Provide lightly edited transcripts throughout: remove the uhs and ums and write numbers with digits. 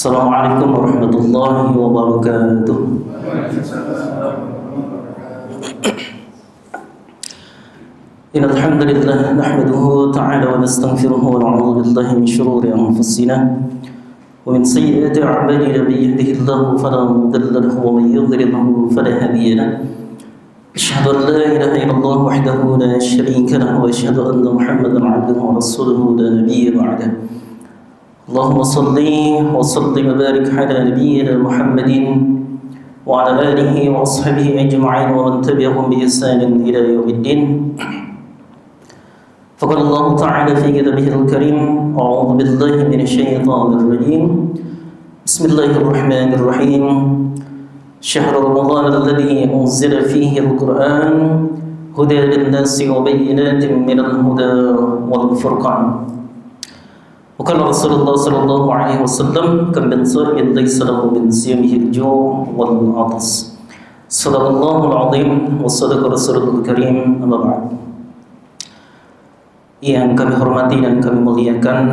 Assalamualaikum warahmatullahi wabarakatuh. Innal hamdalillah nahmaduhu ta'ala wa nastaghfiruhu wa na'udzu billahi min shururi anfusina wa min sayyiati a'malina may yahdihillahu fala mudilla lahu wa may yudlilhu fala hadiya lahu. Asyhadu an la ilaha illallah wahdahu la syarika lahu wa asyhadu anna Muhammadan 'abduhu wa rasuluhu la nabiyya ba'dahu. Allahumma salli wa sallim wa barik ala nabiyyina Muhammadin wa ala alihi wa ashabihi ajma'in wa man tabi'ahum bi ihsanin ila yaumiddin. Faqala Allah ta'ala fi kitabihil karim, a'udzu billahi minasy syaithanir rajim. Bismillahirrahmanirrahim. Syahrul Ramadan alladzi unzila fihi al-Qur'an hudan lin-nasi wa bayyinatin minal huda wal furqan. وقال رسول الله صلى الله عليه وسلم كم من صائم ليس له من صيامه الجوع والعطش صدق الله العظيم وصدق رسوله الكريم أما بعد. Yang kami hormati dan kami muliakan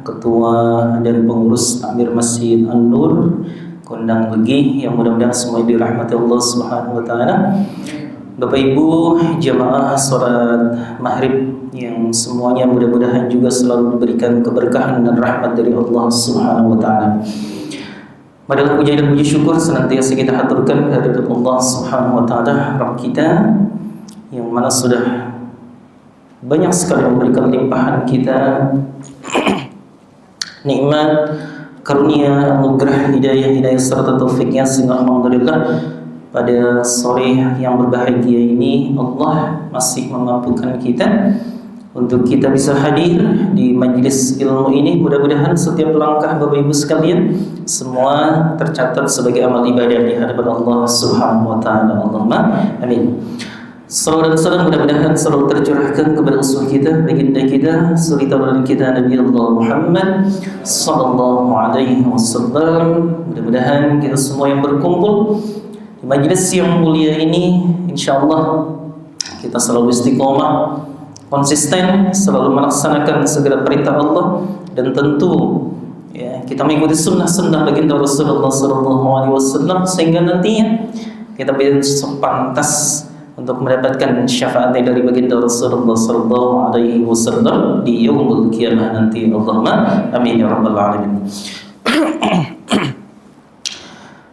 Ketua dan Pengurus Amir Masjid An-Nur Kondang Legi, yang mudah-mudahan semua dirahmati Allah Subhanahu wa taala. Bapak Ibu jamaah salat maghrib yang semuanya mudah-mudahan juga selalu diberikan keberkahan dan rahmat dari Allah Subhanahu wa taala. Padahal puji dan puji syukur senantiasa kita haturkan kehadirat Allah Subhanahu wa taala, Rabb kita yang mana sudah banyak sekali memberikan limpahan kita nikmat, karunia, anugerah, hidayah serta taufiknya, sehingga alhamdulillah pada sore yang berbahagia ini Allah masih memampukan kita untuk kita bisa hadir di majelis ilmu ini. Mudah-mudahan setiap langkah Bapak Ibu sekalian semua tercatat sebagai amal ibadah di hadapan Allah Subhanahu wa taala. Allahumma amin. Salawat dan salam mudah-mudahan selalu tercurahkan kepada usul kita, baginda kita, suri tauladan kita Nabi Allah Muhammad sallallahu alaihi wasallam. Mudah-mudahan kita semua yang berkumpul di majelis yang mulia ini insyaallah kita selalu istiqomah, konsisten, selalu melaksanakan segala perintah Allah, dan tentu ya, kita mengikuti sunnah-sunnah baginda Rasulullah sallallahu alaihi wasallam sehingga nantinya kita bisa pantas untuk mendapatkan syafaatnya dari baginda Rasulullah sallallahu alaihi wasallam di yaumul qiyamah nanti. Allahumma amin ya rabbal alamin.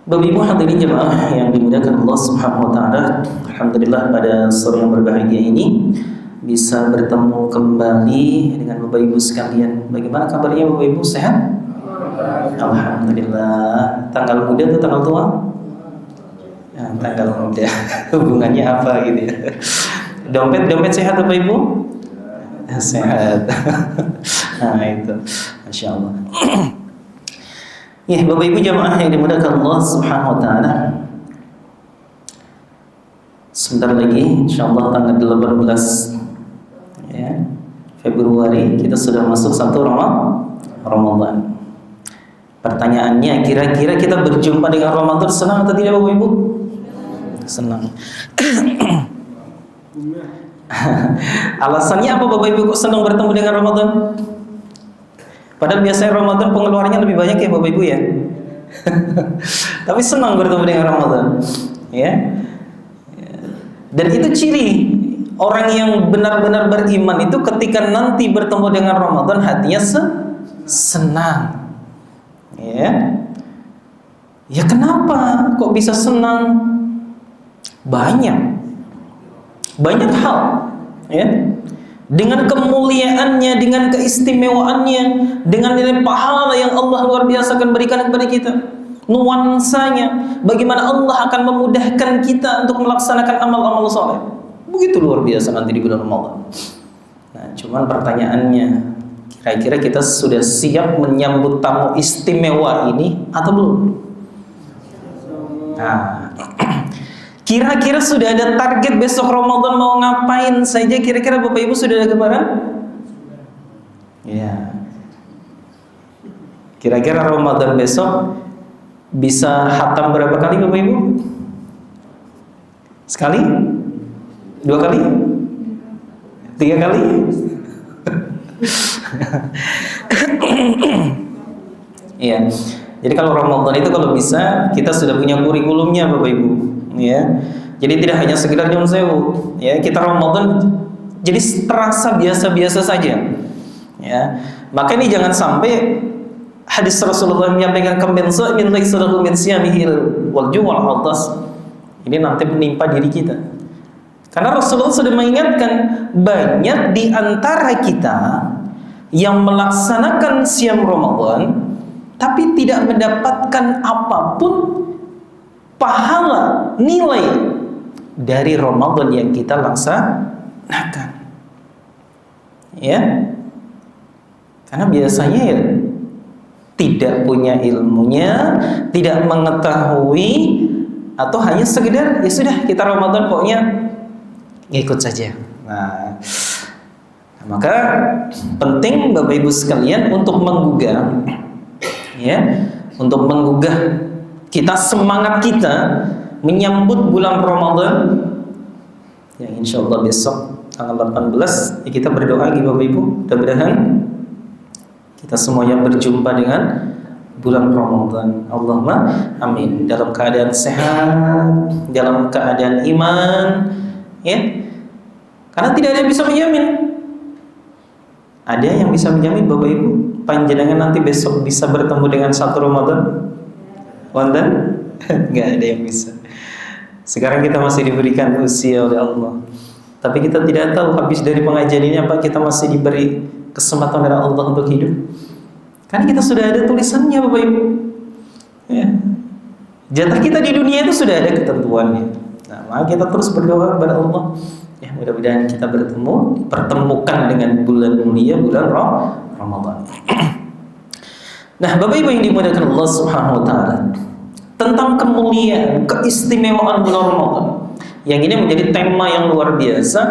Bapak Ibu hadirin jemaah yang dimuliakan Allah Subhanahu wa taala, alhamdulillah pada sore yang berbahagia ini bisa bertemu kembali dengan Bapak Ibu sekalian. Bagaimana kabarnya Bapak Ibu, sehat? Alhamdulillah. Tanggal muda atau tanggal tua? Ya, tanggal muda. Hubungannya apa gitu ya? Dompet sehat Bapak Ibu? Sehat. Nah itu, Masya Allah. Ya, Bapak Ibu jamaah yang dimuliakan Allah Subhanahu wa taala. Sebentar lagi insyaallah tanggal 18 ya, Februari kita sudah masuk 1 Ramadan. Pertanyaannya, kira-kira kita berjumpa dengan Ramadan senang atau tidak Bapak Ibu? Senang. Alasannya apa Bapak Ibu kok senang bertemu dengan Ramadan? Padahal biasanya Ramadan pengeluarannya lebih banyak ya Bapak Ibu ya. Tapi senang bertemu dengan Ramadan, ya. Dan itu ciri orang yang benar-benar beriman itu ketika nanti bertemu dengan Ramadan hatinya senang. Ya. Ya kenapa kok bisa senang? Banyak hal, ya. Dengan kemuliaannya, dengan keistimewaannya, dengan nilai pahala yang Allah luar biasa akan berikan kepada kita, nuansanya, bagaimana Allah akan memudahkan kita untuk melaksanakan amal-amal soleh, begitu luar biasa nanti di bulan Ramadan. Nah, cuman pertanyaannya, kira-kira kita sudah siap menyambut tamu istimewa ini atau belum? Nah, kira-kira sudah ada target besok Ramadan mau ngapain saja? Kira-kira Bapak Ibu sudah ada gambaran? Ya. Kira-kira Ramadan besok bisa khatam berapa kali Bapak Ibu? Sekali? 2 kali? 3 kali? Iya. Jadi kalau Ramadan itu kalau bisa kita sudah punya kurikulumnya Bapak Ibu, ya. Jadi tidak hanya sekedar nyuwun sewu, ya. Kita Ramadan jadi terasa biasa-biasa saja. Ya. Maka ini jangan sampai hadis Rasulullah menyampaikan kemensa min laisadahu min siyamihi wal ju'al atas. Ini nanti menimpa diri kita. Karena Rasulullah sudah mengingatkan banyak di antara kita yang melaksanakan siam Ramadan tapi tidak mendapatkan apapun pahala nilai dari Ramadan yang kita laksanakan. Ya. Karena biasanya ya tidak punya ilmunya, tidak mengetahui, atau hanya sekedar ya sudah kita Ramadan pokoknya ngikut saja. Nah, maka penting Bapak Ibu sekalian untuk menggugah, ya, untuk menggugah kita semangat kita menyambut bulan Ramadan yang insya Allah besok tanggal 18 ya, kita berdoa lagi Bapak Ibu, mudah-mudahan kita semuanya berjumpa dengan bulan Ramadan. Allahumma amin. Dalam keadaan sehat, dalam keadaan iman, ya. Karena tidak ada yang bisa menjamin. Ada yang bisa menjamin Bapak Ibu, panjenengan nanti besok bisa bertemu dengan satu Ramadan? Wonten? Enggak ada yang bisa. Sekarang kita masih diberikan usia oleh Allah. Tapi kita tidak tahu habis dari pengajian ini apa kita masih diberi kesempatan oleh Allah untuk hidup. Karena kita sudah ada tulisannya Bapak Ibu. Ya. Jatah kita di dunia itu sudah ada ketentuannya. Nah, maka kita terus berdoa kepada Allah. Ya, mudah-mudahan kita dipertemukan dengan bulan mulia, bulan Ramadan. Nah, Bapak Ibu yang dimuliakan Allah Subhanahu wa taala, tentang kemuliaan, keistimewaan bulan Ramadan. Yang ini menjadi tema yang luar biasa,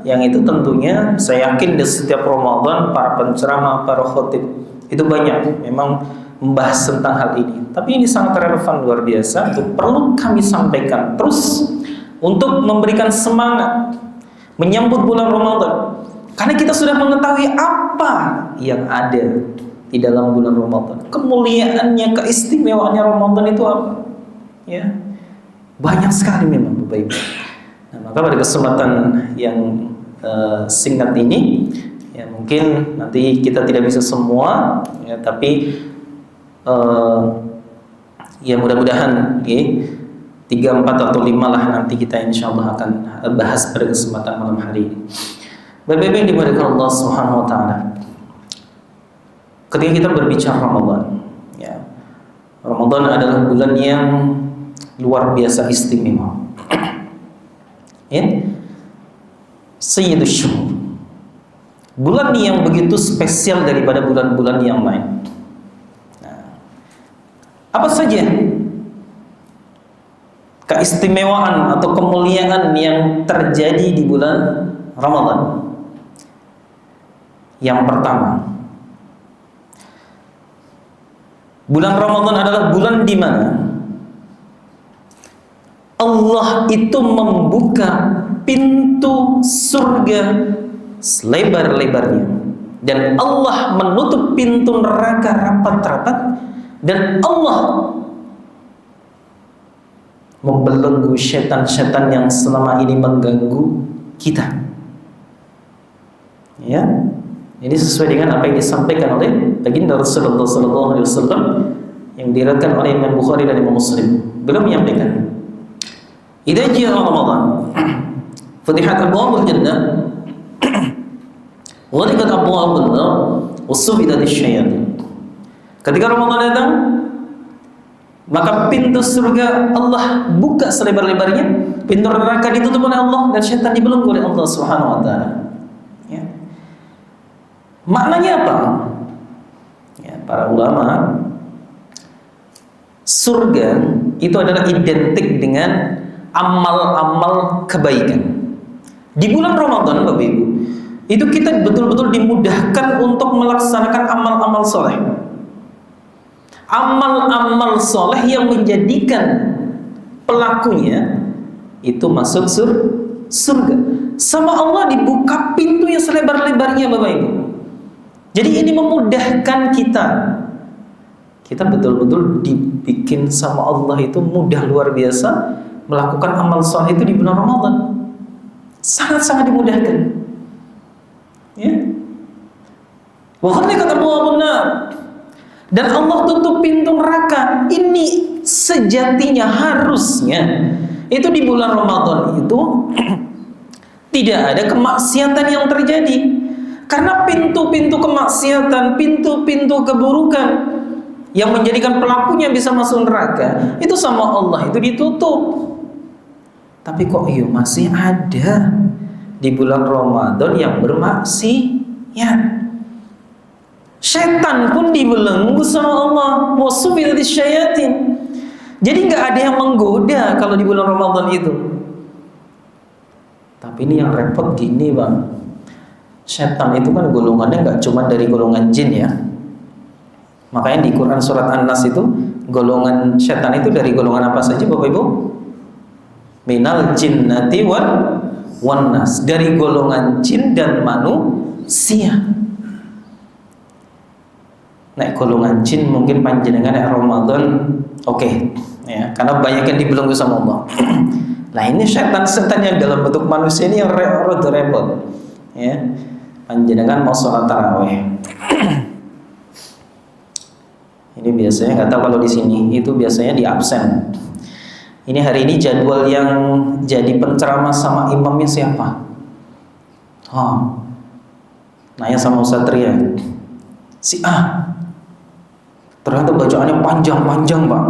yang itu tentunya saya yakin di setiap Ramadan para penceramah, para khotib itu banyak memang membahas tentang hal ini. Tapi ini sangat relevan, luar biasa, untuk perlu kami sampaikan terus untuk memberikan semangat menyambut bulan Ramadan. Karena kita sudah mengetahui apa yang ada di dalam bulan Ramadan. Kemuliaannya, keistimewaannya Ramadan itu apa? Ya. Banyak sekali memang Bapak Ibu. Nah, maka pada kesempatan yang singkat ini ya mungkin nanti kita tidak bisa semua ya, tapi ya mudah-mudahan ya, 3, 4 atau 5 lah nanti kita insya Allah akan bahas pada kesempatan malam hari ini. Bapak-Ibu yang dimuliakan Allah Subhanahu wa taala, ketika kita berbicara Ramadan ya, Ramadan adalah bulan yang luar biasa istimewa. Ya. Sayyidus Syuhur. Bulan yang begitu spesial daripada bulan-bulan yang lain. Nah, apa saja keistimewaan atau kemuliaan yang terjadi di bulan Ramadan? Yang pertama, bulan Ramadan adalah bulan di mana Allah itu membuka pintu surga selebar-lebarnya, dan Allah menutup pintu neraka rapat-rapat, dan Allah membelenggu setan-setan yang selama ini mengganggu kita. Ya, ini sesuai dengan apa yang disampaikan oleh baginda Rasulullah SAW yang diriwayatkan oleh Imam Bukhari dan Imam Muslim. Beliau menyampaikan, "Idza jaa Ramadan, futihat abwaabul jannah, wa ghaliqat abwaabun nar, wa sufidat asy-syayatin." Ketika Ramadan datang, maka pintu surga Allah buka selebar-lebarnya, pintu neraka ditutup oleh Allah, dan syaitan dibelenggu oleh Allah Subhanahu wa taala. Ya. Maknanya apa? Ya, para ulama, surga itu adalah identik dengan amal-amal kebaikan. Di bulan Ramadan Bapak Ibu, itu kita betul-betul dimudahkan untuk melaksanakan amal-amal soleh. Amal-amal soleh yang menjadikan pelakunya itu masuk surga. Sama Allah dibuka pintu yang selebar-lebarnya Bapak Ibu. Jadi ini memudahkan kita. Kita betul-betul dibikin sama Allah itu mudah luar biasa melakukan amal soleh itu di bulan Ramadan. Sangat-sangat dimudahkan. Ya. Wahai kata benar. Dan Allah tutup pintu neraka. Ini sejatinya harusnya itu di bulan Ramadan itu tidak ada kemaksiatan yang terjadi. Karena pintu-pintu kemaksiatan, pintu-pintu keburukan yang menjadikan pelakunya bisa masuk neraka, itu sama Allah itu ditutup. Tapi kok masih ada di bulan Ramadan yang bermaksiat. Setan pun dibelenggu sama Allah. Wasufilatis syayatin. Jadi nggak ada yang menggoda kalau di bulan Ramadan itu. Tapi ini yang repot gini bang. Setan itu kan golongannya nggak cuma dari golongan jin ya. Makanya di Quran surat An-Nas itu golongan setan itu dari golongan apa saja Bapak Ibu? Minal jinnati wan nas, dari golongan jin dan manusia. Nah, golongan jin mungkin panjenengan Ramadan oke. Ya, karena banyak yang dibelenggu sama Allah. Nah, ini setan-setan yang dalam bentuk manusia ini yang repot. Ya. Panjenengan mau sholat tarawih. Ini biasanya nggak tahu kalau di sini itu biasanya di absen. Ini hari ini jadwal yang jadi penceramah sama imamnya siapa? Nanya sama Ustaz Ria. Si A. Ternyata bacaannya panjang-panjang Pak,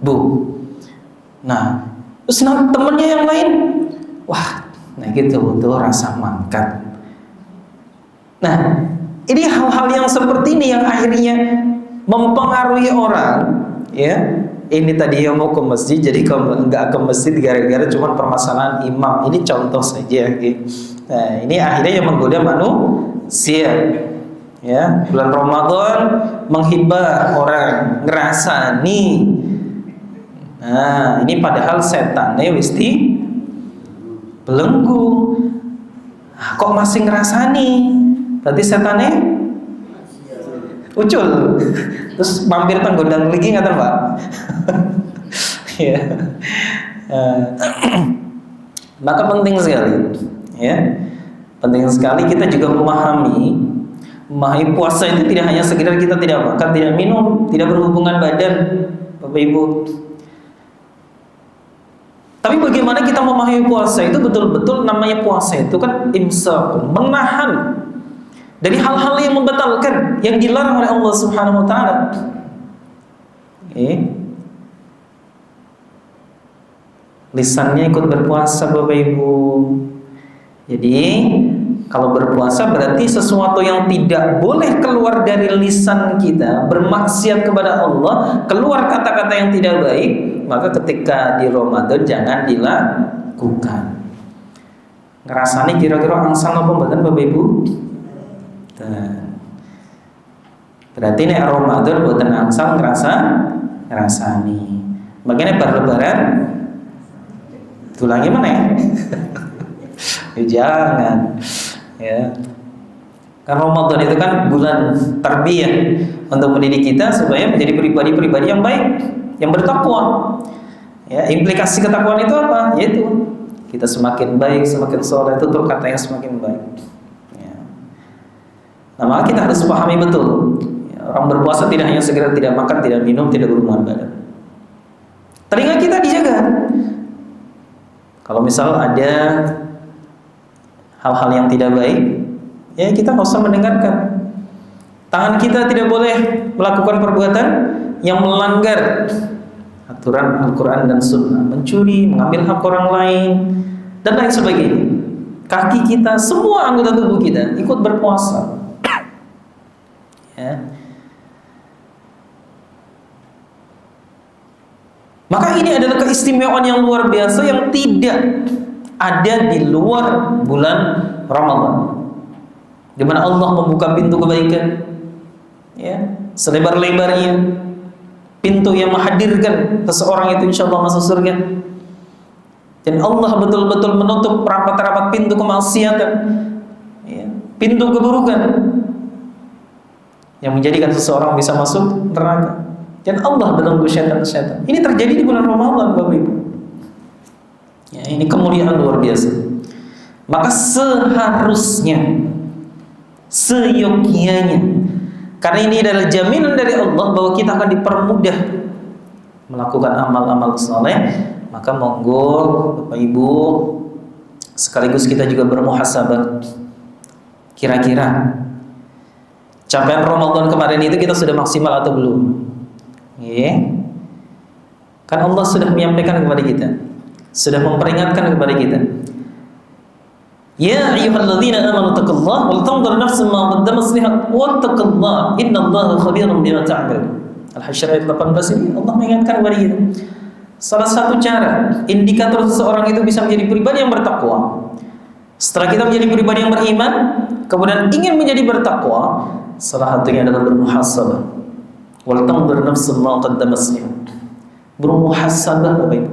Bu. Nah, terus temennya yang lain, wah, nah gitu butuh rasa mangkat. Nah, ini hal-hal yang seperti ini yang akhirnya mempengaruhi orang, ya. Ini tadi yang mau ke masjid, jadi nggak ke masjid gara-gara cuma permasalahan imam. Ini contoh saja. Gitu. Nah, ini akhirnya yang menggoda manusia. Ya, bulan Ramadan menghibah orang ngerasa nih. Nah, ini padahal setannya wis di belenggu. Kok masih ngerasa nih? Berarti setannya ucul. Terus mampir tenggodang lagi nggak Pak? Ya. Maka penting sekali, ya. Penting sekali kita juga memahami puasa itu tidak hanya sekedar kita tidak makan, tidak minum, tidak berhubungan badan, Bapak Ibu. Tapi bagaimana kita memahami puasa itu betul-betul namanya puasa itu kan imsak, menahan dari hal-hal yang membatalkan, yang dilarang oleh Allah Subhanahu wa taala. Lisannya ikut berpuasa Bapak Ibu. Jadi kalau berpuasa berarti sesuatu yang tidak boleh keluar dari lisan kita, bermaksiat kepada Allah, keluar kata-kata yang tidak baik, maka ketika di Ramadan jangan dilakukan. Ngerasani kira-kira angsal apa mboten Bapak Ibu? Berarti nek Ramadan mboten angsal ngerasani. Makanya berlebaran tulangi mana? Jangan. Ya. Karena Ramadan itu kan bulan tarbiyah untuk mendidik kita supaya menjadi pribadi-pribadi yang baik, yang bertakwa. Ya, implikasi ketakwaan itu apa? Yaitu kita semakin baik, semakin soleh, tutur katanya semakin baik. Ya. Nah, maka kita harus pahami betul. Ya, orang berpuasa tidak hanya sekedar tidak makan, tidak minum, tidak berhubungan badan. Telinga kita dijaga. Kalau misal ada hal-hal yang tidak baik, ya kita nggak usah mendengarkan. Tangan kita tidak boleh melakukan perbuatan yang melanggar aturan Al-Quran dan Sunnah, mencuri, mengambil hak orang lain, dan lain sebagainya. Kaki kita, semua anggota tubuh kita ikut berpuasa. Ya. Maka ini adalah keistimewaan yang luar biasa yang tidak ada di luar bulan Ramadan, di mana Allah membuka pintu kebaikan, ya, selebar-lebarnya, pintu yang menghadirkan seseorang itu insya Allah masuk surga. Dan Allah betul-betul menutup rapat-rapat pintu kemaksiatan, ya, pintu keburukan yang menjadikan seseorang bisa masuk neraka. Dan Allah belenggu syaitan-syaitan. Ini terjadi di bulan Ramadan, Bapak Ibu. Ya, ini kemuliaan luar biasa. Maka seharusnya, seyogyanya, karena ini adalah jaminan dari Allah bahwa kita akan dipermudah melakukan amal-amal saleh, maka monggo Bapak Ibu, sekaligus kita juga bermuhasabah. Kira-kira capaian Ramadan kemarin itu kita sudah maksimal atau belum? Kan Allah sudah menyampaikan kepada kita, sudah memperingatkan kepada kita. Ya ayyuhalladzina amanu taqullaha wal tanzur nafsun ma qaddamat lihat wattaqullaha innallaha khabirum bima ta'malun. Al-Hasyr ayat 18 ini Allah mengingatkan kepada kita. Salah satu cara indikator seseorang itu bisa menjadi pribadi yang bertakwa, setelah kita menjadi pribadi yang beriman, kemudian ingin menjadi bertakwa, salah satunya adalah bermuhasabah. Wal tanzur nafsun ma qaddamat lihat. Bermuhasabah, Bapak Ibu.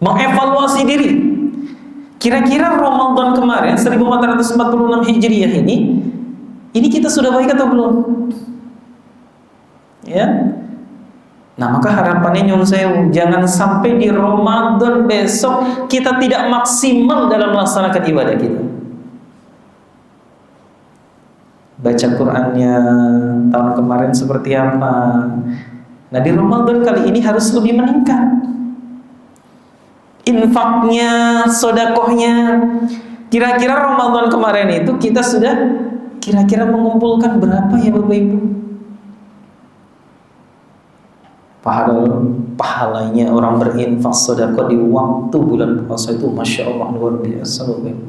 Mengevaluasi diri. Kira-kira Ramadan kemarin 1446 Hijriah ini kita sudah baik atau belum? Ya. Nah, maka harapannya nyuwun sewu, jangan sampai di Ramadan besok kita tidak maksimal dalam melaksanakan ibadah kita. Baca Qur'annya tahun kemarin seperti apa? Nah, di Ramadan kali ini harus lebih meningkat. Infaknya, sodakohnya. Kira-kira Ramadan kemarin itu kita sudah kira-kira mengumpulkan berapa ya Bapak Ibu? Pahalanya orang berinfak sodakoh di waktu bulan puasa itu Masya Allah luar biasa Bapak Ibu.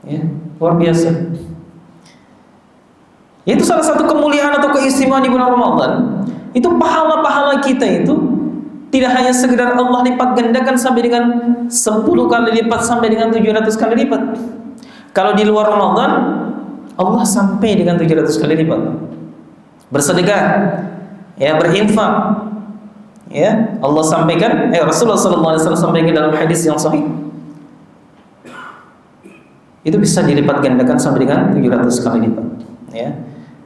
Ya, luar biasa. Itu salah satu kemuliaan atau keistimewaan di bulan Ramadan. Itu pahala-pahala kita itu tidak hanya sekedar Allah lipat gandakan sampai dengan 10 kali lipat sampai dengan 700 kali lipat. Kalau di luar Ramadan, Allah sampai dengan 700 kali lipat. Bersedekah, ya, berinfak, ya, Allah sampaikan, Rasulullah SAW sampaikan dalam hadis yang sahih, itu bisa dilipat gandakan sampai dengan 700 kali lipat, ya.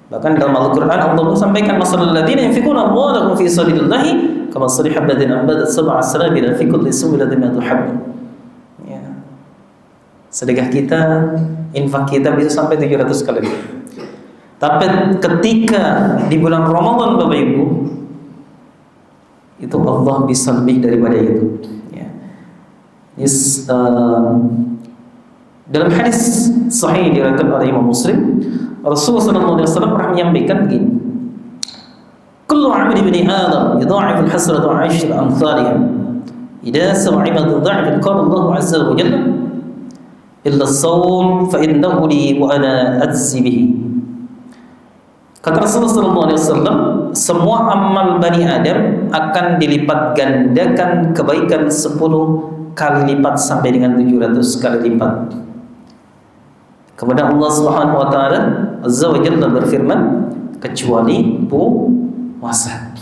Bahkan dalam Al-Quran Allah sampaikan masalul ladzina yunfiquna amwalahum fi sabilillahi kamasali habbatin ambatat sab'a sanabila fi kulli sunbulatin mi'atu habbah. Ya. Sedekah kita, infak kita bisa sampai 700 kali. Tapi ketika di bulan Ramadan Bapak Ibu, itu Allah bisa lebih daripada itu. Ya. Dalam hadis sahih diriwayatkan oleh Imam Muslim, Rasulullah SAW pernah menyampaikan begini, kullu 'amali ibni Adam yudha'afu al-hasanata 'ashra amsalha idza saw'ima dha'fa qala Allah 'azza wa jalla illa as-sawm fa innahu li wa ana ajzi bihi. Kata Rasulullah SAW, semua amal Bani Adam akan dilipat gandakan kebaikan 10 kali lipat sampai dengan 700 kali lipat. Kemudian Allah Subhanahu wa taala Azza wa Jalla berfirman, kecuali puasa.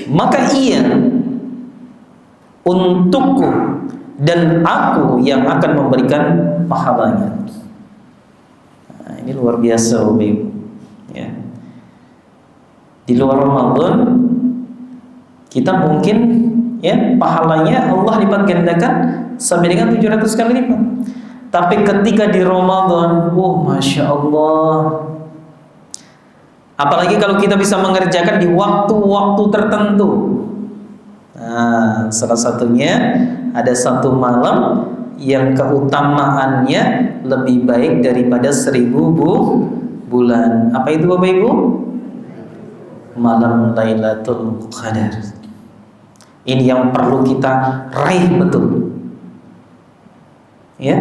Maka ia untukku dan aku yang akan memberikan pahalanya. Nah, ini luar biasa Bapak Ibu. Ya. Di luar Ramadan kita mungkin ya pahalanya Allah lipat gandakan sampai dengan 700 kali lipat. Tapi ketika di Ramadan, Masya Allah. Apalagi kalau kita bisa mengerjakan di waktu-waktu tertentu. Nah, salah satunya ada satu malam yang keutamaannya lebih baik daripada 1000 bulan. Apa itu Bapak Ibu? Malam Lailatul Qadar. Ini yang perlu kita raih betul. Ya.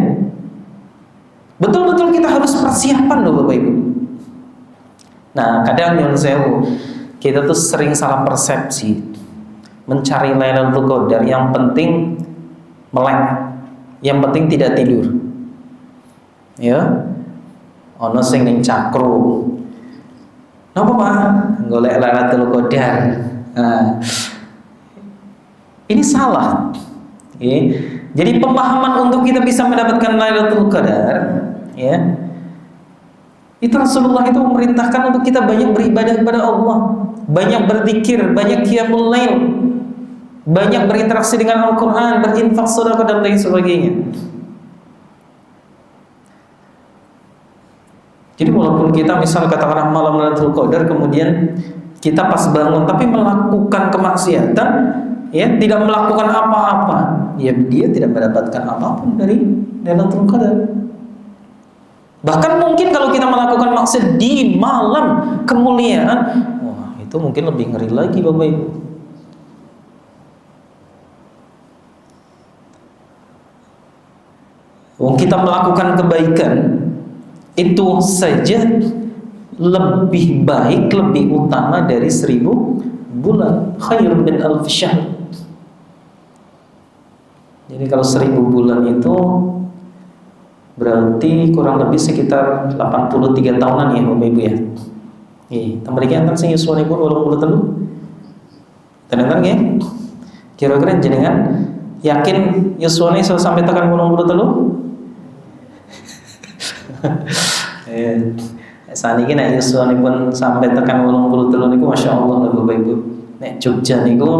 Betul-betul kita harus persiapan loh Bapak Ibu. Nah, kadang nyuwun sewu, kita tuh sering salah persepsi. Mencari Lailatul Qadar yang penting melek, yang penting tidak tidur. Ya. Ono sing ning cakro. Napa Pak? Golek Lailatul Qadar. Nah, ini salah. Jadi pemahaman untuk kita bisa mendapatkan Lailatul Qadar, ya, Itu Rasulullah itu memerintahkan untuk kita banyak beribadah kepada Allah, banyak berzikir, banyak qiyamul lail, banyak berinteraksi dengan Al-Quran, berinfak, sedekah dan lain sebagainya. Jadi walaupun kita misal katakanlah malam Lailatul Qadar kemudian kita pas bangun tapi melakukan kemaksiatan, ya tidak melakukan apa-apa, ya dia tidak mendapatkan apapun dari Lailatul Qadar. Bahkan mungkin kalau kita melakukan maksiat di malam kemuliaan, wah itu mungkin lebih ngeri lagi Bapak Ibu. Kita melakukan kebaikan itu saja lebih baik, lebih utama dari 1000 bulan. Khairun min alf syahr. Jadi kalau 1000 bulan itu berarti kurang lebih sekitar 83 tahunan ya Bapak Ibu ya. Tambahkan kan sing yuswanipun 83. Tenan nggih? Kira-kira jenengan yakin yuswane sampai tekan 83? Saniki nek yuswanipun sampai tekan 83 niku masyaallah lho Bapak Ibu. Nek Jogja niku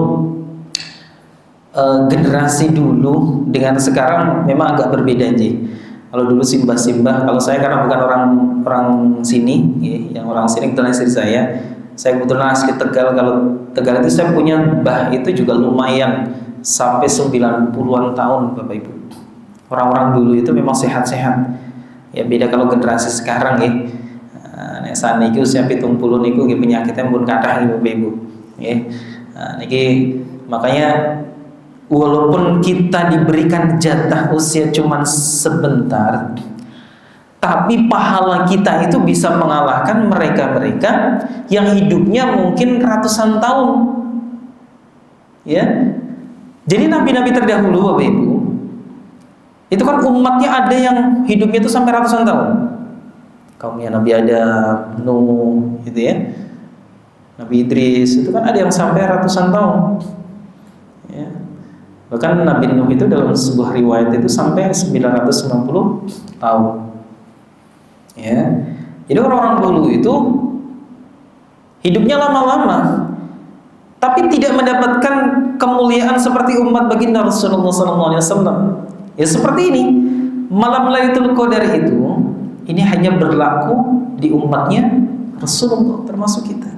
generasi dulu dengan sekarang memang agak berbeda aja. Kalau dulu simbah-simbah, kalau saya karena bukan orang sini, ya, yang orang sini kebetulan istri saya kebetulan asli Tegal. Kalau Tegal itu saya punya mbah itu juga lumayan sampai 90-an tahun Bapak Ibu. Orang-orang dulu itu memang sehat-sehat. Ya beda kalau generasi sekarang ya. Nek saniki usia 70 niku nggih penyakitnya pun kathah Bapak Ibu. Nggih. Niki makanya walaupun kita diberikan jatah usia cuman sebentar, tapi pahala kita itu bisa mengalahkan mereka-mereka yang hidupnya mungkin ratusan tahun. Ya. Jadi nabi-nabi terdahulu Bapak Ibu, itu kan umatnya ada yang hidupnya itu sampai ratusan tahun. Kaumnya Nabi Adam, Nuh, gitu ya. Nabi Idris itu kan ada yang sampai ratusan tahun. Ya. Bahkan Nabi Nuh itu dalam sebuah riwayat itu sampai 990 tahun. Ya. Jadi orang-orang dulu itu hidupnya lama-lama, tapi tidak mendapatkan kemuliaan seperti umat baginda Rasulullah SAW. Ya seperti ini, malam Lailatul Qadar itu ini hanya berlaku di umatnya Rasulullah termasuk kita.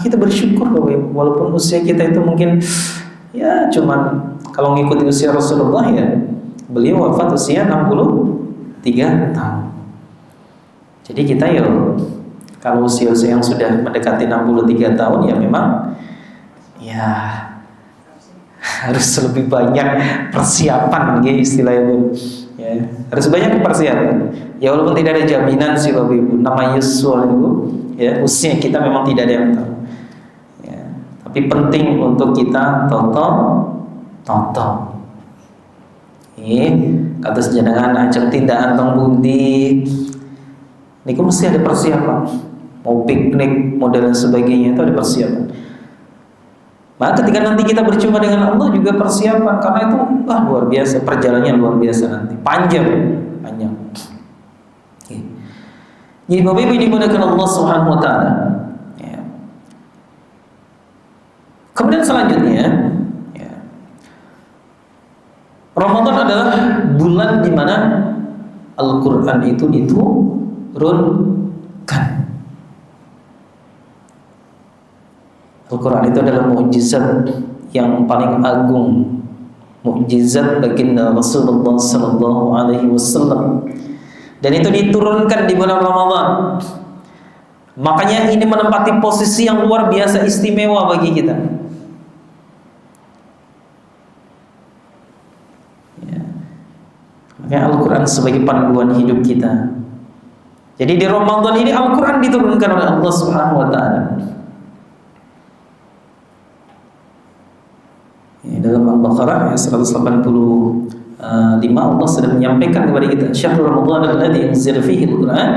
Kita bersyukur Bapak Ibu, walaupun usia kita itu mungkin ya cuman kalau ngikuti usia Rasulullah ya beliau wafat usia 63 tahun. Jadi kita ya kalau usia-usia yang sudah mendekati 63 tahun ya memang ya harus lebih banyak persiapan ya istilahnya. Ya, harus banyak persiapan. Ya walaupun tidak ada jaminan sih Bapak Ibu, nama Yusuf itu ya usia kita memang tidak ada yang tahu. Ya, tapi penting untuk kita toto. Kata sejenengan ajeng tindakan teng pundi. Niku mesti ada persiapan. Mau piknik, mau dan sebagainya itu ada persiapan. Maka ketika nanti kita berjumpa dengan Allah juga persiapan, karena itu luar biasa, perjalanannya luar biasa nanti, panjang. Jadi Bapak Ibu dimuliakan Allah Subhanahu wa taala. Ya. Kemudian selanjutnya, ya. Ramadan adalah bulan di mana Al-Qur'an itu diturunkan. Al-Quran itu adalah mukjizat yang paling agung, mukjizat baginda Rasulullah sallallahu alaihi wasallam. Dan itu diturunkan di bulan Ramadan. Makanya ini menempati posisi yang luar biasa istimewa bagi kita. Ya. Makanya Al-Quran sebagai panduan hidup kita. Jadi di Ramadan ini Al-Quran diturunkan oleh Allah Subhanahu wa taala. Dalam Al-Baqarah ayat 185 Allah sudah menyampaikan kepada kita Syahrul Ramadan alladzi unzila fihi al-Qur'an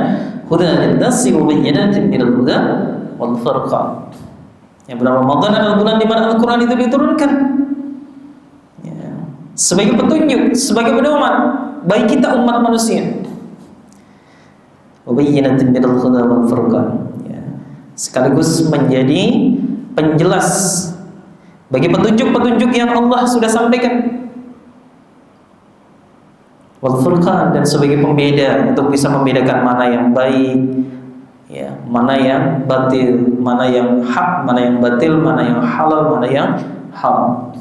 hudan lin-nasi wa bayyinatin minal huda wal furqan. Ya, bulan Ramadan adalah bulan di mana Al-Qur'an itu diturunkan. Ya, sebagai petunjuk, sebagai pedoman bagi kita umat manusia. wa bayyinatin minal huda wal furqan, ya. Sekaligus menjadi penjelas bagi petunjuk-petunjuk yang Allah sudah sampaikan, wal furqan, dan sebagai pembeda untuk bisa membedakan mana yang baik, ya, mana yang batil, mana yang hak, mana yang batil, mana yang halal, mana yang haram.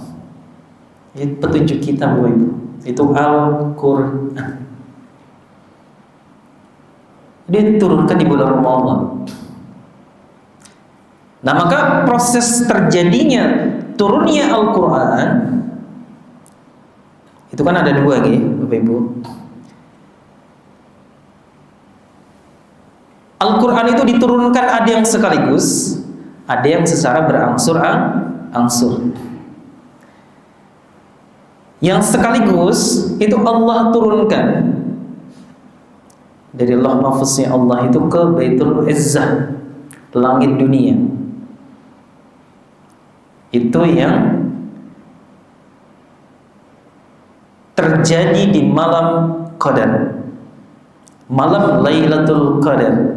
Itu petunjuk kita, Bapak Ibu. Itu Al-Qur'an. Diturunkan di bulan Ramadan. Nah, maka proses terjadinya turunnya Al-Qur'an itu kan ada dua, Bapak Ibu. Al-Quran itu diturunkan ada yang sekaligus, ada yang secara berangsur-angsur. Yang sekaligus itu Allah turunkan dari Allah mahfuznya Allah itu ke Baitul Izzah, langit dunia. Itu yang terjadi di malam Qadar, malam Lailatul Qadar.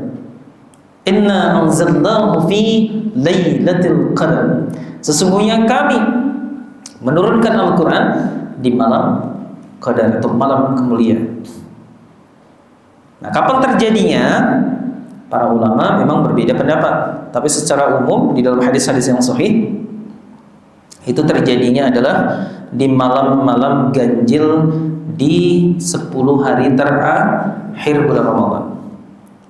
Inna anzalnahu fi Lailatul Qadar. Sesungguhnya kami menurunkan Al-Quran di malam Qadar atau malam kemuliaan. Nah, kapan terjadinya? Para ulama memang berbeda pendapat. Tapi secara umum di dalam hadis-hadis yang sahih itu terjadinya adalah di malam-malam ganjil di 10 hari terakhir bulan Ramadan.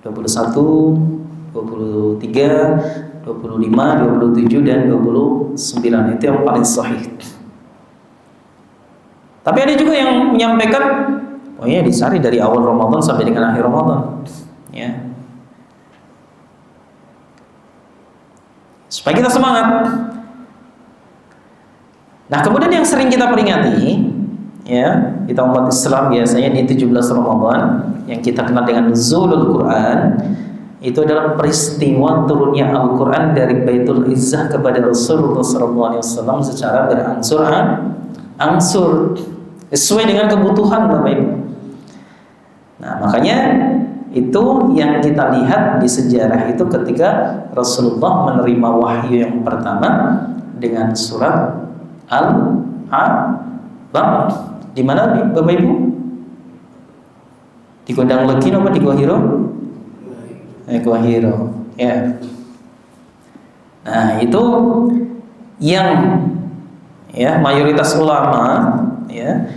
21, 23, 25, 27 dan 29 itu yang paling sahih. Tapi ada juga yang menyampaikan, oh ya, disari dari awal Ramadan sampai dengan akhir Ramadan, ya. Supaya kita semangat. Nah, kemudian yang sering kita peringati, ya, kita umat Islam biasanya di 17 Ramadan yang kita kenal dengan Nuzulul Quran, itu adalah peristiwa turunnya Al-Quran dari Baitul Izzah kepada Rasulullah SAW secara berangsur-angsur sesuai dengan kebutuhan, Bapak Ibu. Nah, makanya itu yang kita lihat di sejarah itu ketika Rasulullah menerima wahyu yang pertama dengan surat Al-Alaq. Di mana, Bapak Ibu? Di Gondang Legi apa di Gua Hiro? Gua Hiro, ya. Nah, itu yang, ya, mayoritas ulama, ya,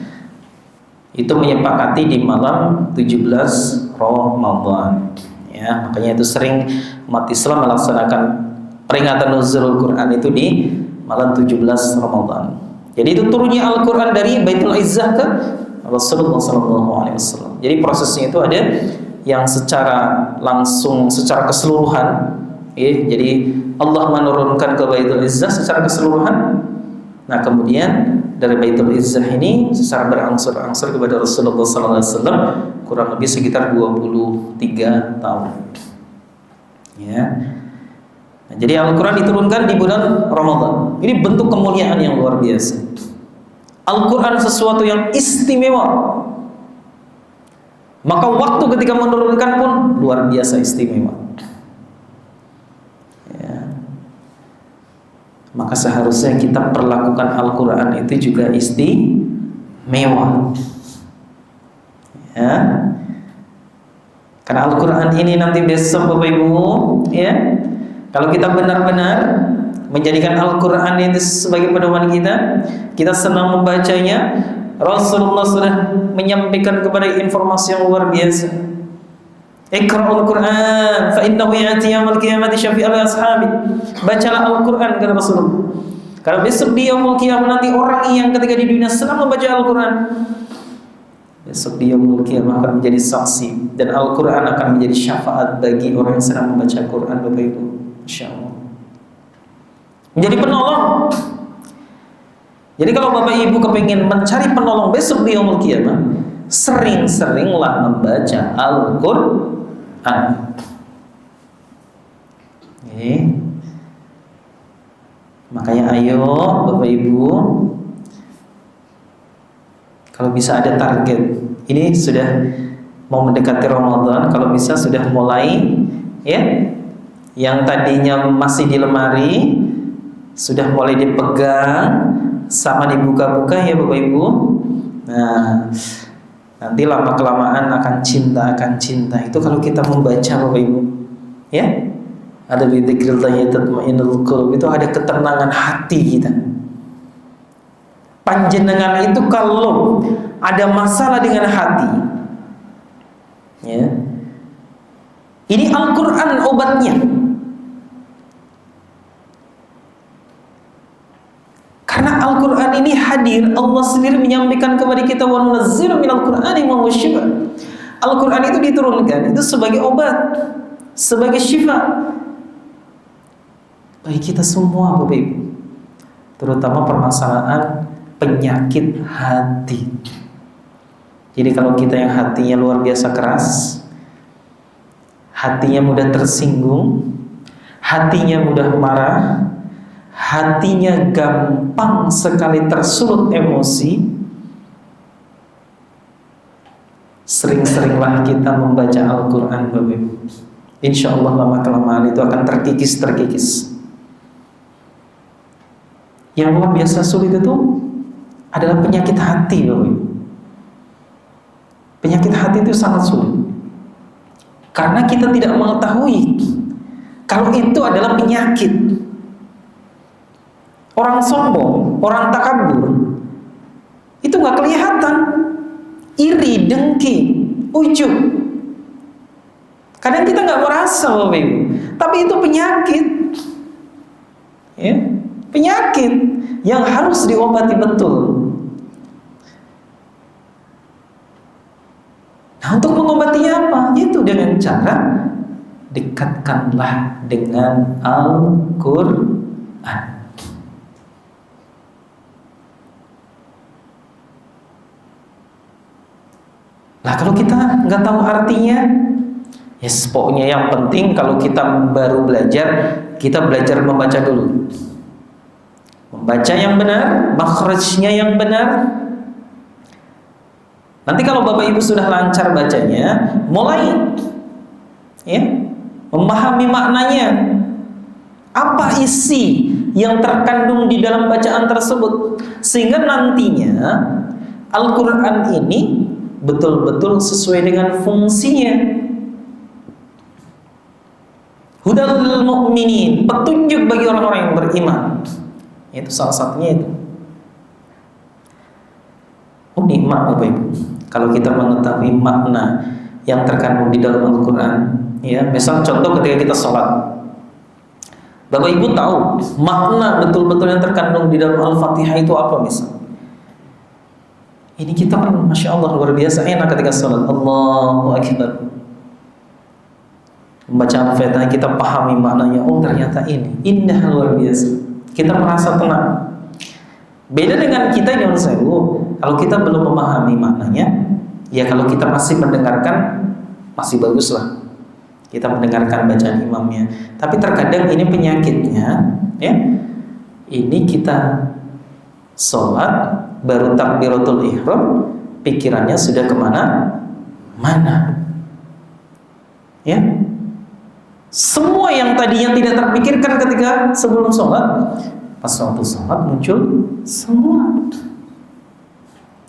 itu menyepakati di malam 17 Ramadan, ya. Makanya itu sering umat Islam melaksanakan peringatan Nuzulul Quran itu di malam 17 Ramadan. Jadi itu turunnya Al-Quran dari Baitul Izzah ke Rasulullah SAW. Jadi prosesnya itu ada yang secara langsung, secara keseluruhan, ya. Jadi Allah menurunkan ke Baitul Izzah secara keseluruhan. Nah, kemudian dari Baitul Izzah ini secara berangsur-angsur kepada Rasulullah SAW kurang lebih sekitar 23 tahun, ya. Nah, jadi Al-Quran diturunkan di bulan Ramadan. Ini bentuk kemuliaan yang luar biasa. Al-Quran sesuatu yang istimewa. Maka waktu ketika menurunkan pun luar biasa istimewa, ya. Maka seharusnya kita perlakukan Al-Quran itu juga istimewa, ya. Karena Al-Quran ini nanti besok, Bapak Ibu, ya, kalau kita benar-benar menjadikan Al-Quran itu sebagai pedoman kita senang membacanya. Rasulullah sudah menyampaikan kepada informasi yang luar biasa. Iqra'ul Quran fa innahu ya'ti yaumil qiyamati syafi'an li ashabi. Bacalah Al-Quran, kata Rasulullah. Karena besok di yaumul qiyamah nanti orang yang ketika di dunia senang membaca Al-Quran, besok di yaumul qiyamah akan menjadi saksi, dan Al-Quran akan menjadi syafaat bagi orang yang sedang membaca Al-Quran, Bapak Ibu. Insyaallah menjadi penolong. Jadi kalau Bapak Ibu kepingin mencari penolong besok di yaumul qiyamah, sering-seringlah membaca Al-Quran. Makanya ayo Bapak Ibu, kalau bisa ada target. Ini sudah mau mendekati Ramadan, kalau bisa sudah mulai ya, yang tadinya masih di lemari sudah mulai dipegang sama dibuka-buka ya Bapak Ibu. Nah, nanti lama kelamaan akan cinta itu kalau kita membaca Bapak Ibu ya. Ada bidzikrillah tatmainnul qulub, itu ada ketenangan hati kita. Panjenengan itu kalau ada masalah dengan hati ya, ini Al-Quran obatnya. Karena Al-Quran ini hadir, Allah sendiri menyampaikan kepada kita, wa nunazzilu minal Qur'ani ma huwa syifaa. Al-Quran itu diturunkan itu sebagai obat, sebagai syifa bagi kita semua Bapak Ibu, terutama permasalahan penyakit hati. Jadi kalau kita yang hatinya luar biasa keras, hatinya mudah tersinggung, hatinya mudah marah, hatinya gampang sekali tersulut emosi, sering-seringlah kita membaca Al-Quran Bapak Ibu. Insya Allah lama kelamaan itu akan terkikis. Yang luar biasa sulit itu adalah penyakit hati Bapak Ibu. Penyakit hati itu sangat sulit, karena kita tidak mengetahui kalau itu adalah penyakit. Orang sombong, orang takabur itu nggak kelihatan, iri, dengki, ujub. Kadang kita nggak merasa Bapak Ibu, tapi itu penyakit ya, penyakit yang harus diobati betul. Nah, untuk mengobatinya apa? Yaitu dengan cara dekatkanlah dengan Al-Quran. Nah, kalau kita nggak tahu artinya, yes, pokoknya yang penting kalau kita baru belajar, kita belajar membaca dulu. Membaca yang benar, makhrajnya yang benar. Nanti kalau Bapak Ibu sudah lancar bacanya, mulai ya, memahami maknanya. Apa isi yang terkandung di dalam bacaan tersebut, sehingga nantinya Al-Quran ini betul-betul sesuai dengan fungsinya. Hudal lil mu'minin, petunjuk bagi orang-orang yang beriman. Itu salah satunya itu. Oh, nikmat Bapak Ibu kalau kita mengetahui makna yang terkandung di dalam Al-Quran ya. Misal contoh ketika kita sholat, Bapak Ibu tahu makna betul-betul yang terkandung di dalam Al-Fatihah itu apa misal. Ini kita kan Masya Allah luar biasa enak ketika sholat, Allahu Akbar, membaca Al-Fatihah kita pahami maknanya. Oh ternyata ini indah, luar biasa, kita merasa tenang. Beda dengan kita yang sewu, kalau kita belum memahami maknanya, ya kalau kita masih mendengarkan masih bagus lah, kita mendengarkan bacaan imamnya. Tapi terkadang ini penyakitnya ya, ini kita sholat baru takbiratul ihram, pikirannya sudah kemana-mana ya. Semua yang tadinya tidak terpikirkan ketika sebelum sholat, pas waktu sholat muncul semua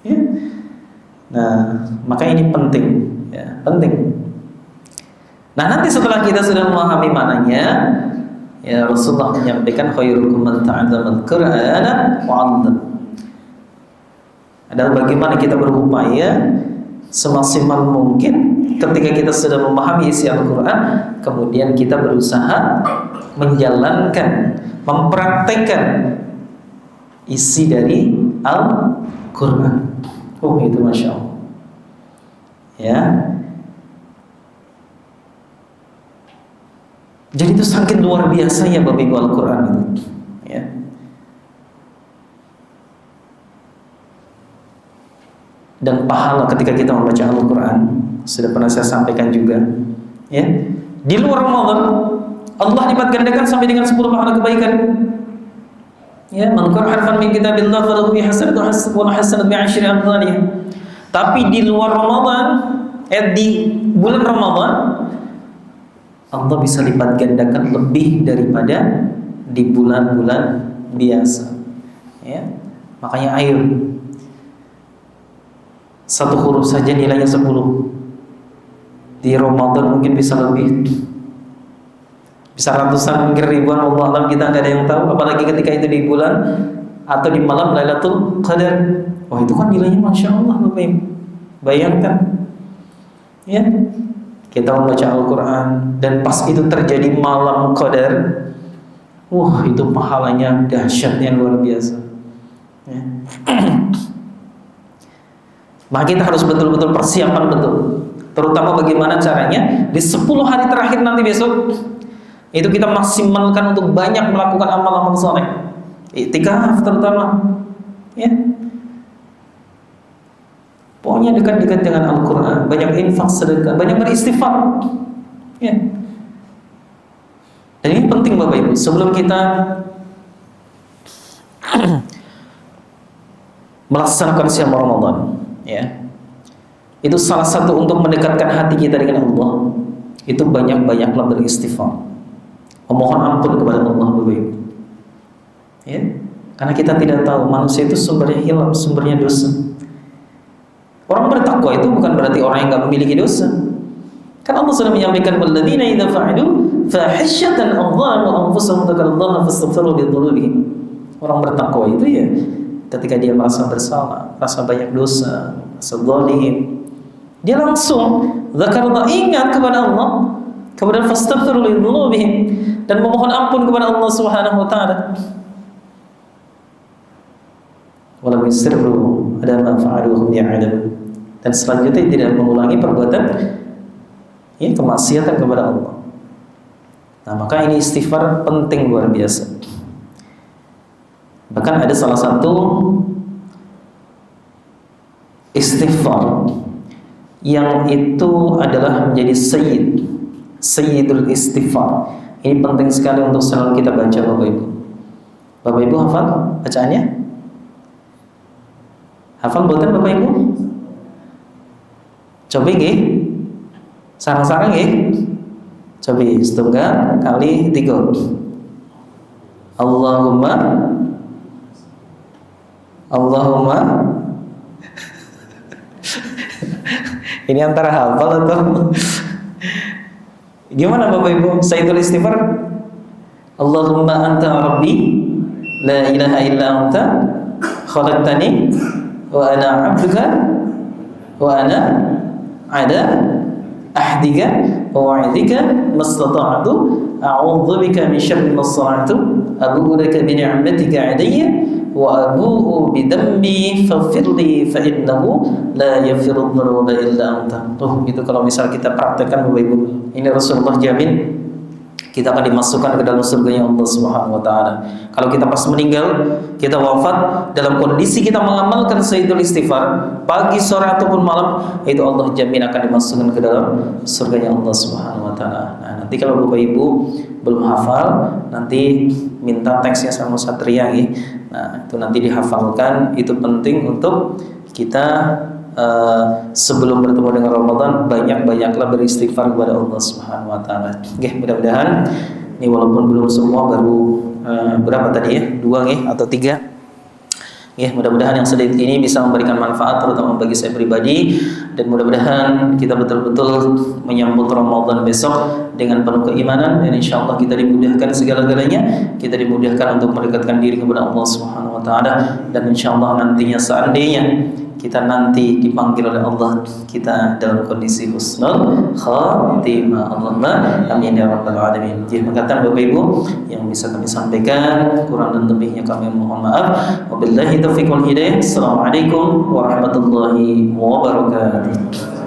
ya. Nah, maka ini penting ya, penting. Nah, nanti setelah kita sudah memahami maknanya ya, Rasulullah menyampaikan khairukum man ta'allama al-Qur'ana wa 'allama. Adalah bagaimana kita berupaya semaksimal mungkin ketika kita sudah memahami isi Al-Quran, kemudian kita berusaha menjalankan, mempraktekkan isi dari Al-Quran. Oh itu Masya Allah ya. Jadi itu saking luar biasa ya Bapak Ibu Al-Quran itu ya. Dan pahala ketika kita membaca Al-Quran sudah pernah saya sampaikan juga ya. Di luar Ramadan Allah lipat gandakan sampai dengan 10 pahala kebaikan ya. Man qara harfan min kitabillah falahu bi hasanatu wa hasanatu bi 10 amsalih. Tapi di luar Ramadan di bulan Ramadan Allah bisa lipat gandakan lebih daripada di bulan-bulan biasa. Ya. Makanya ayo, satu huruf saja nilainya 10. Di Ramadan mungkin bisa lebih, bisa ratusan, mungkin ribuan, Allah alam, kita nggak ada yang tahu. Apalagi ketika itu di bulan atau di malam Lailatul Qadar. Wah, itu kan nilainya Masya Allah, Bapak Ibu. Bayangkan, ya, kita membaca Al-Quran dan pas itu terjadi malam Qadar, wah, itu pahalanya dahsyatnya luar biasa. Ya. Maka kita harus betul-betul persiapan betul, terutama bagaimana caranya di 10 hari terakhir nanti besok itu kita maksimalkan untuk banyak melakukan amal-amal soleh, iktikaf terutama, ya. Pokoknya dekat-dekat dengan Al-Quran, banyak infak, sedekah, banyak beristighfar, ya. Dan ini penting Bapak Ibu, sebelum kita melaksanakan siam Ramadan, ya, itu salah satu untuk mendekatkan hati kita dengan Allah, itu banyak-banyaklah beristighfar, memohon ampun kepada Allah, Bapak Ibu, ya. Karena kita tidak tahu manusia itu sumbernya hilang, sumbernya dosa. Orang bertakwa itu bukan berarti orang yang nggak memiliki dosa. Kan Allah sudah menyampaikan, walladzina idza fa'alu fahisyatan aw dhalamu anfusahum dzakarallaha fastaghfiru lidzunubihim. Orang bertakwa itu ya ketika dia merasa bersalah, merasa banyak dosa, merasa zalim, dia langsung dzakarallah, ingat kepada Allah, kemudian fastaghfiru lidzunubihim, dan memohon ampun kepada Allah Subhanahu wa taala. Walam yusirru ala ma fa'alu hum ya'lamun. Dan selanjutnya tidak mengulangi perbuatan, ya, kemaksiatan kepada Allah. Nah, maka ini istighfar penting luar biasa. Bahkan ada salah satu istighfar yang itu adalah menjadi sayyidul istighfar. Ini penting sekali untuk selalu kita baca, Bapak Ibu. Bapak Ibu hafal bacaannya? Hafal buatan Bapak Ibu? Coba nggih, sarang-sarang nggih. Coba setunggal kali 3. Allahumma ini antara hafal atau gimana Bapak Ibu? Sayyidul istighfar, Allahumma anta rabbi la ilaha illa anta khalaqtani wa ana 'abduka wa ana ada ahdika wa wa'idika mastata'tu a'udzu bika min syarri ma sana'tu abu'u laka bi ni'matika 'alayya wa abu'u bi dhanbi faghfir li fa innahu la yaghfiru dzunuba illa anta. Itu kalau misal kita praktekkan Bapak Ibu, ini Rasulullah jamin kita akan dimasukkan ke dalam surganya Allah Subhanahu wa taala. Kalau kita pas meninggal, kita wafat dalam kondisi kita mengamalkan sayyidul istighfar pagi, sore ataupun malam, itu Allah jamin akan dimasukkan ke dalam surganya Allah Subhanahu wa taala. Nah, nanti kalau Bapak Ibu belum hafal, nanti minta teksnya sama Satria ya. Nah, itu nanti dihafalkan, itu penting untuk kita sebelum bertemu dengan Ramadan banyak-banyaklah beristighfar kepada Allah Subhanahu wa taala. Oke, mudah-mudahan ini walaupun belum semua, baru berapa tadi ya? 2 atau 3. Ya, mudah-mudahan yang sedikit ini bisa memberikan manfaat terutama bagi saya pribadi, dan mudah-mudahan kita betul-betul menyambut Ramadan besok dengan penuh keimanan, dan insyaallah kita dimudahkan segala-galanya, kita dimudahkan untuk mendekatkan diri kepada Allah Subhanahu wa taala, dan insyaallah nantinya seandainya kita nanti dipanggil oleh Allah, kita dalam kondisi husnul khatimah. Allahumma amin ya rabbal alamin. Jadi perkataan Bapak Ibu yang bisa kami sampaikan, kurang dan lebihnya kami mohon maaf. Wabillahi taufiq wal hidayah. Assalamualaikum warahmatullahi wabarakatuh.